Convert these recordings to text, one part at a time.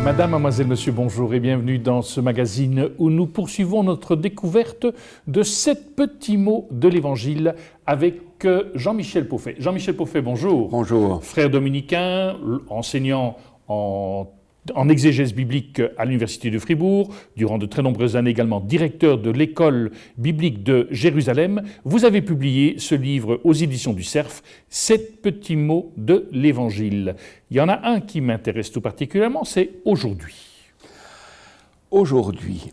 Madame, mademoiselle, monsieur, bonjour et bienvenue dans ce magazine où nous poursuivons notre découverte de 7 petits mots de l'Évangile avec Jean-Michel Pauffet. Jean-Michel Pauffet, bonjour. Bonjour. Frère dominicain, enseignant en exégèse biblique à l'Université de Fribourg, durant de très nombreuses années également directeur de l'école biblique de Jérusalem. Vous avez publié ce livre aux éditions du Cerf, 7 petits mots de l'Évangile. Il y en a un qui m'intéresse tout particulièrement, c'est aujourd'hui. Aujourd'hui,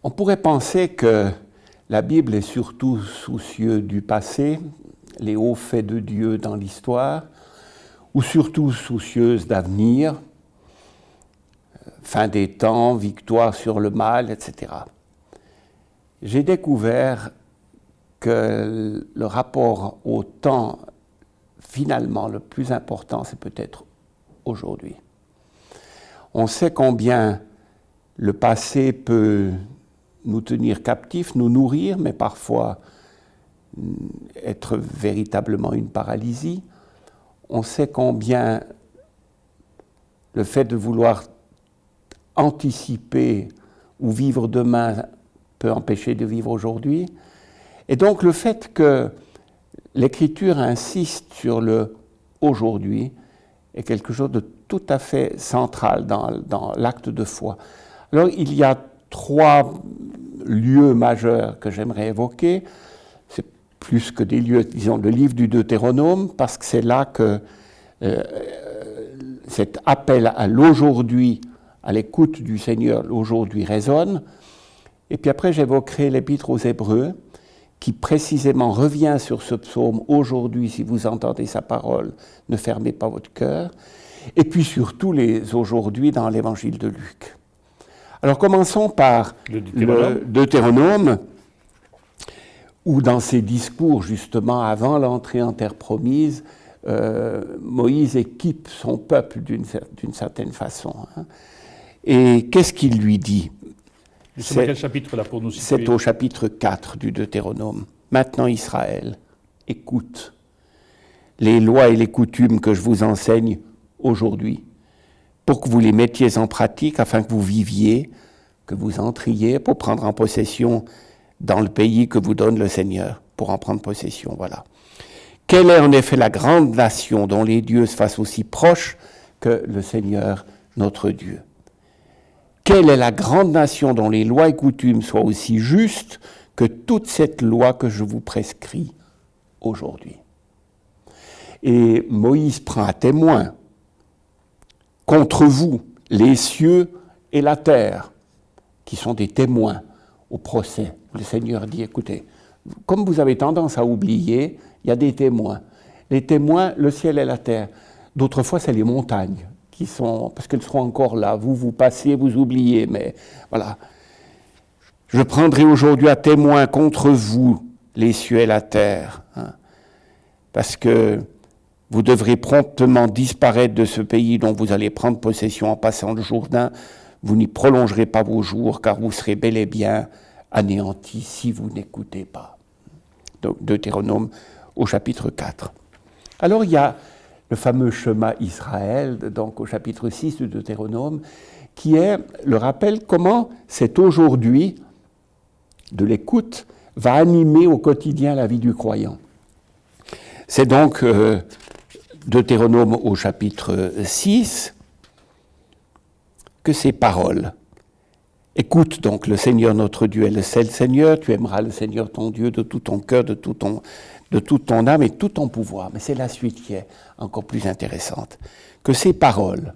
on pourrait penser que la Bible est surtout soucieuse du passé, les hauts faits de Dieu dans l'histoire, ou surtout soucieuse d'avenir, fin des temps, victoire sur le mal, etc. J'ai découvert que le rapport au temps, finalement, le plus important, c'est peut-être aujourd'hui. On sait combien le passé peut nous tenir captifs, nous nourrir, mais parfois être véritablement une paralysie. On sait combien le fait de vouloir anticiper ou vivre demain peut empêcher de vivre aujourd'hui. Et donc le fait que l'Écriture insiste sur le aujourd'hui est quelque chose de tout à fait central dans l'acte de foi. Alors il y a 3 lieux majeurs que j'aimerais évoquer. C'est plus que des lieux, disons, le livre du Deutéronome, parce que c'est là que cet appel à l'aujourd'hui, à l'écoute du Seigneur, l'aujourd'hui résonne. Et puis après, j'évoquerai l'Épître aux Hébreux, qui précisément revient sur ce psaume « Aujourd'hui, si vous entendez sa parole, ne fermez pas votre cœur ». Et puis surtout les aujourd'hui dans l'Évangile de Luc. Alors commençons par le Deutéronome, où dans ses discours, justement, avant l'entrée en terre promise, Moïse équipe son peuple d'une certaine façon. Et qu'est-ce qu'il lui dit ? C'est quel chapitre là pour nous situer ? C'est au chapitre 4 du Deutéronome. Maintenant Israël, écoute les lois et les coutumes que je vous enseigne aujourd'hui, pour que vous les mettiez en pratique, afin que vous viviez, que vous entriez pour prendre en possession dans le pays que vous donne le Seigneur, pour en prendre possession, voilà. Quelle est en effet la grande nation dont les dieux se fassent aussi proches que le Seigneur notre Dieu ? Quelle est la grande nation dont les lois et coutumes soient aussi justes que toute cette loi que je vous prescris aujourd'hui ? Et Moïse prend à témoin contre vous les cieux et la terre, qui sont des témoins au procès. Le Seigneur dit, écoutez, comme vous avez tendance à oublier, il y a des témoins. Les témoins, le ciel et la terre. D'autres fois, c'est les montagnes qui sont, parce qu'elles seront encore là. Vous passez, vous oubliez, mais voilà. Je prendrai aujourd'hui à témoin contre vous les cieux et la terre, parce que vous devrez promptement disparaître de ce pays dont vous allez prendre possession en passant le Jourdain. Vous n'y prolongerez pas vos jours, car vous serez bel et bien anéantis si vous n'écoutez pas. Donc, Deutéronome au chapitre 4. Alors, il y a le fameux Shema Israël, donc au chapitre 6 du Deutéronome, qui est le rappel comment cet aujourd'hui de l'écoute va animer au quotidien la vie du croyant. C'est donc Deutéronome au chapitre 6 que ces paroles. Écoute donc, le Seigneur notre Dieu est le seul Seigneur, tu aimeras le Seigneur ton Dieu de tout ton cœur, de toute ton âme et de tout ton pouvoir. Mais c'est la suite qui est encore plus intéressante. Que ces paroles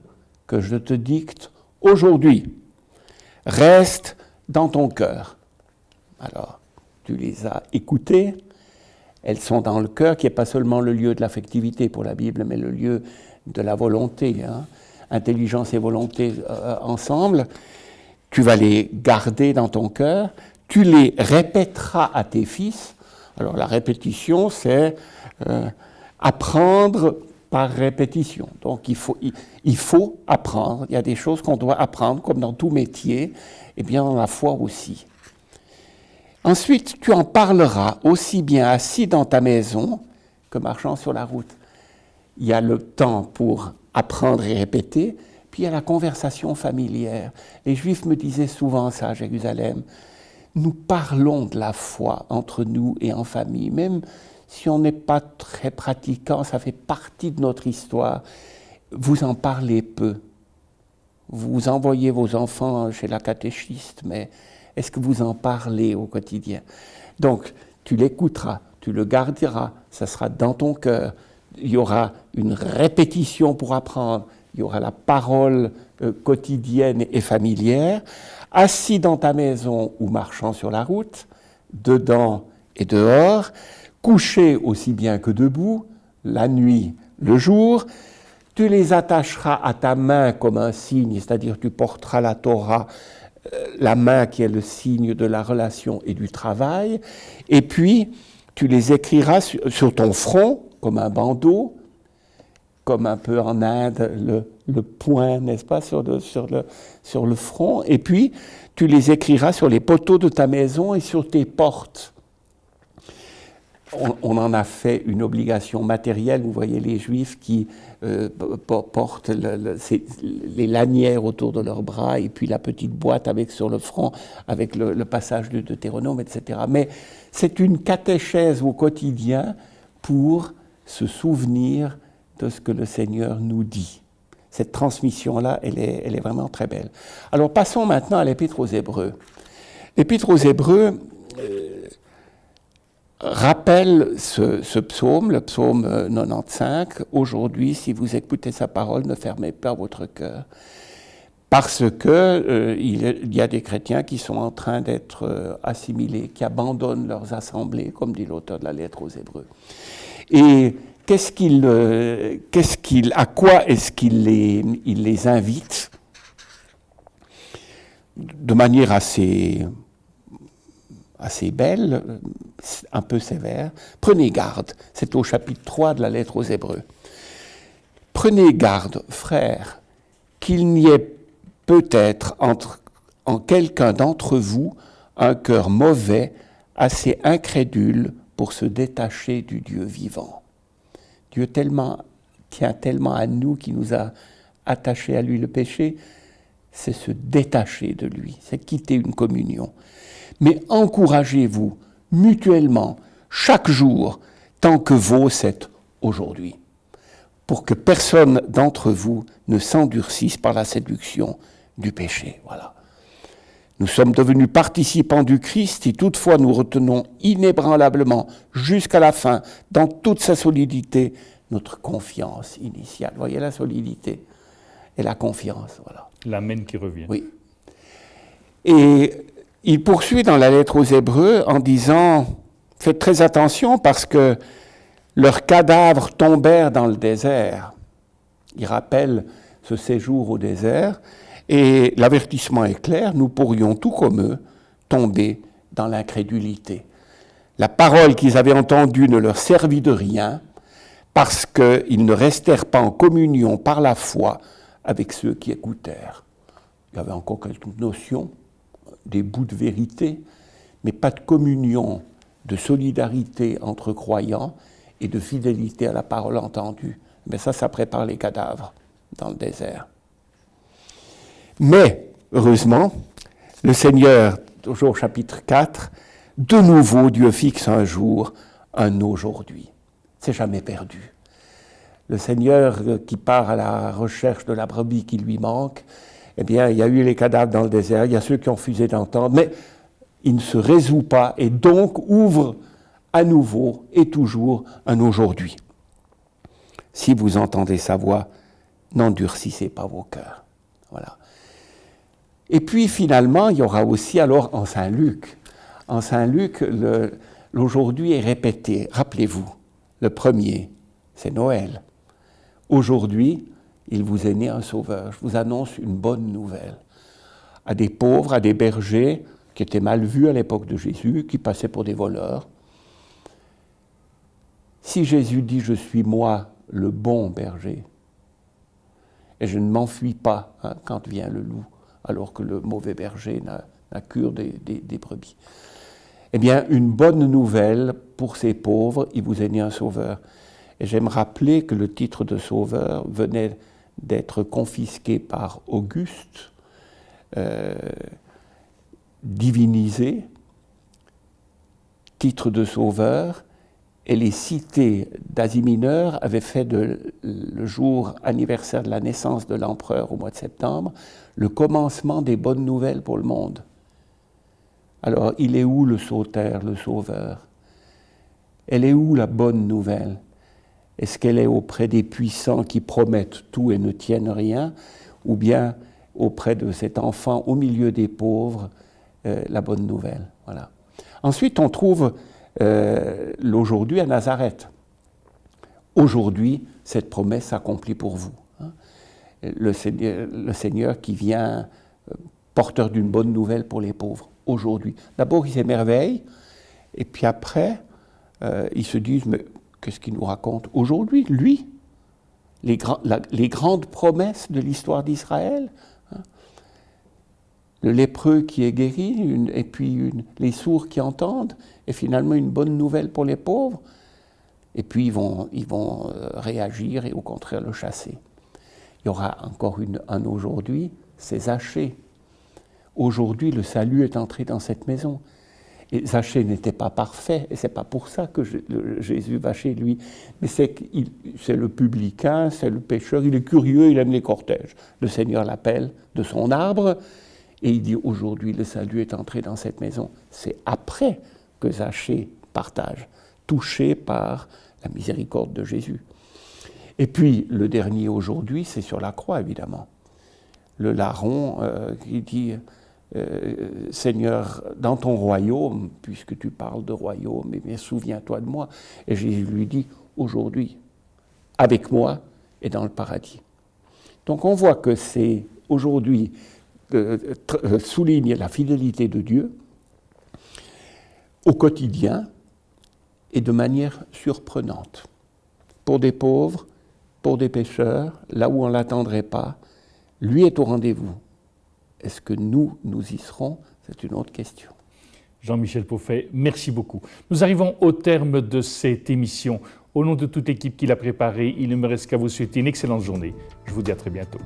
que je te dicte aujourd'hui restent dans ton cœur. Alors, tu les as écoutées, elles sont dans le cœur, qui n'est pas seulement le lieu de l'affectivité pour la Bible, mais le lieu de la volonté. Intelligence et volonté ensemble. Tu vas les garder dans ton cœur, tu les répéteras à tes fils. Alors la répétition, c'est apprendre par répétition. Donc il faut apprendre. Il y a des choses qu'on doit apprendre, comme dans tout métier, et bien dans la foi aussi. Ensuite, tu en parleras aussi bien assis dans ta maison que marchant sur la route. Il y a le temps pour apprendre et répéter, Puis il y a la conversation familière. Les Juifs me disaient souvent ça à Jérusalem. Nous parlons de la foi entre nous et en famille, même si on n'est pas très pratiquant, ça fait partie de notre histoire. Vous en parlez peu. Vous envoyez vos enfants chez la catéchiste, mais est-ce que vous en parlez au quotidien? Donc, tu l'écouteras, tu le garderas, ça sera dans ton cœur. Il y aura une répétition pour apprendre, il y aura la parole quotidienne et familière, assis dans ta maison ou marchant sur la route, dedans et dehors, couché aussi bien que debout, la nuit, le jour. Tu les attacheras à ta main comme un signe, c'est-à-dire tu porteras la Torah, la main qui est le signe de la relation et du travail, et puis tu les écriras sur ton front comme un bandeau, comme un peu en Inde, le poing, n'est-ce pas, sur le front, et puis tu les écriras sur les poteaux de ta maison et sur tes portes. On en a fait une obligation matérielle. Vous voyez les Juifs qui portent les lanières autour de leurs bras et puis la petite boîte avec sur le front avec le passage du Deutéronome, etc. Mais c'est une catéchèse au quotidien pour se souvenir de ce que le Seigneur nous dit. Cette transmission-là, elle est vraiment très belle. Alors passons maintenant à l'Épître aux Hébreux. L'Épître aux Hébreux rappelle ce psaume, le psaume 95. Aujourd'hui, si vous écoutez sa parole, ne fermez pas votre cœur. Parce que il y a des chrétiens qui sont en train d'être assimilés, qui abandonnent leurs assemblées, comme dit l'auteur de la lettre aux Hébreux. Et à quoi est-ce qu'il les invite de manière assez belle, un peu sévère? Prenez garde, c'est au chapitre 3 de la lettre aux Hébreux. Prenez garde, frères, qu'il n'y ait peut-être en quelqu'un d'entre vous un cœur mauvais, assez incrédule pour se détacher du Dieu vivant. Dieu tient tellement à nous, qui nous a attachés à lui. Le péché, c'est se détacher de lui, c'est quitter une communion. Mais encouragez-vous mutuellement, chaque jour, tant que vaut cet aujourd'hui, pour que personne d'entre vous ne s'endurcisse par la séduction du péché. Voilà. Nous sommes devenus participants du Christ si toutefois nous retenons inébranlablement jusqu'à la fin, dans toute sa solidité, notre confiance initiale. Vous voyez la solidité et la confiance. Voilà. L'amen qui revient. Oui. Et il poursuit dans la lettre aux Hébreux en disant « Faites très attention parce que leurs cadavres tombèrent dans le désert. » Il rappelle ce séjour au désert. Et l'avertissement est clair, nous pourrions, tout comme eux, tomber dans l'incrédulité. La parole qu'ils avaient entendue ne leur servit de rien parce qu'ils ne restèrent pas en communion par la foi avec ceux qui écoutèrent. Il y avait encore quelques notions, des bouts de vérité, mais pas de communion, de solidarité entre croyants et de fidélité à la parole entendue. Mais ça prépare les cadavres dans le désert. Mais, heureusement, le Seigneur, toujours au chapitre 4, de nouveau, Dieu fixe un jour, un aujourd'hui. C'est jamais perdu. Le Seigneur qui part à la recherche de la brebis qui lui manque, eh bien, il y a eu les cadavres dans le désert, il y a ceux qui ont refusé d'entendre, mais il ne se résout pas et donc ouvre à nouveau et toujours un aujourd'hui. Si vous entendez sa voix, n'endurcissez pas vos cœurs. Voilà. Et puis finalement, il y aura aussi alors en Saint-Luc. En Saint-Luc, l'aujourd'hui est répété. Rappelez-vous, le premier, c'est Noël. Aujourd'hui, il vous est né un sauveur. Je vous annonce une bonne nouvelle. À des pauvres, à des bergers qui étaient mal vus à l'époque de Jésus, qui passaient pour des voleurs. Si Jésus dit « Je suis moi, le bon berger », et je ne m'enfuis pas quand vient le loup, alors que le mauvais berger n'a cure des brebis. Eh bien, une bonne nouvelle pour ces pauvres, il vous est né un sauveur. Et j'aime rappeler que le titre de sauveur venait d'être confisqué par Auguste, divinisé, titre de sauveur, et les cités d'Asie mineure avaient fait le jour anniversaire de la naissance de l'empereur au mois de septembre le commencement des bonnes nouvelles pour le monde. Alors, il est où le sauteur, le sauveur? Elle est où la bonne nouvelle? Est-ce qu'elle est auprès des puissants qui promettent tout et ne tiennent rien, ou bien auprès de cet enfant au milieu des pauvres, la bonne nouvelle? Voilà. Ensuite, on trouve l'aujourd'hui à Nazareth. Aujourd'hui, cette promesse s'accomplit pour vous. Le Seigneur qui vient porteur d'une bonne nouvelle pour les pauvres, aujourd'hui. D'abord, ils s'émerveillent, et puis après, ils se disent, mais qu'est-ce qu'il nous raconte aujourd'hui, lui? Les grandes promesses de l'histoire d'Israël, le lépreux qui est guéri, et puis les sourds qui entendent, et finalement une bonne nouvelle pour les pauvres, et puis ils vont réagir et au contraire le chasser. Il y aura encore un aujourd'hui, c'est Zachée. Aujourd'hui, le salut est entré dans cette maison. Et Zachée n'était pas parfait, et c'est pas pour ça que Jésus va chez lui, mais c'est le publicain, c'est le pécheur, il est curieux, il aime les cortèges. Le Seigneur l'appelle de son arbre, et il dit aujourd'hui le salut est entré dans cette maison. C'est après que Zachée partage, touché par la miséricorde de Jésus. Et puis le dernier aujourd'hui, c'est sur la croix évidemment. Le larron qui dit Seigneur, dans ton royaume, puisque tu parles de royaume, eh bien souviens-toi de moi. Et Jésus lui dit aujourd'hui, avec moi et dans le paradis. Donc on voit que c'est aujourd'hui souligne la fidélité de Dieu au quotidien et de manière surprenante. Pour des pauvres, pour des pécheurs, là où on ne l'attendrait pas, lui est au rendez-vous. Est-ce que nous y serons? C'est une autre question. Jean-Michel Pauffet, merci beaucoup. Nous arrivons au terme de cette émission. Au nom de toute l'équipe qui l'a préparée, il ne me reste qu'à vous souhaiter une excellente journée. Je vous dis à très bientôt.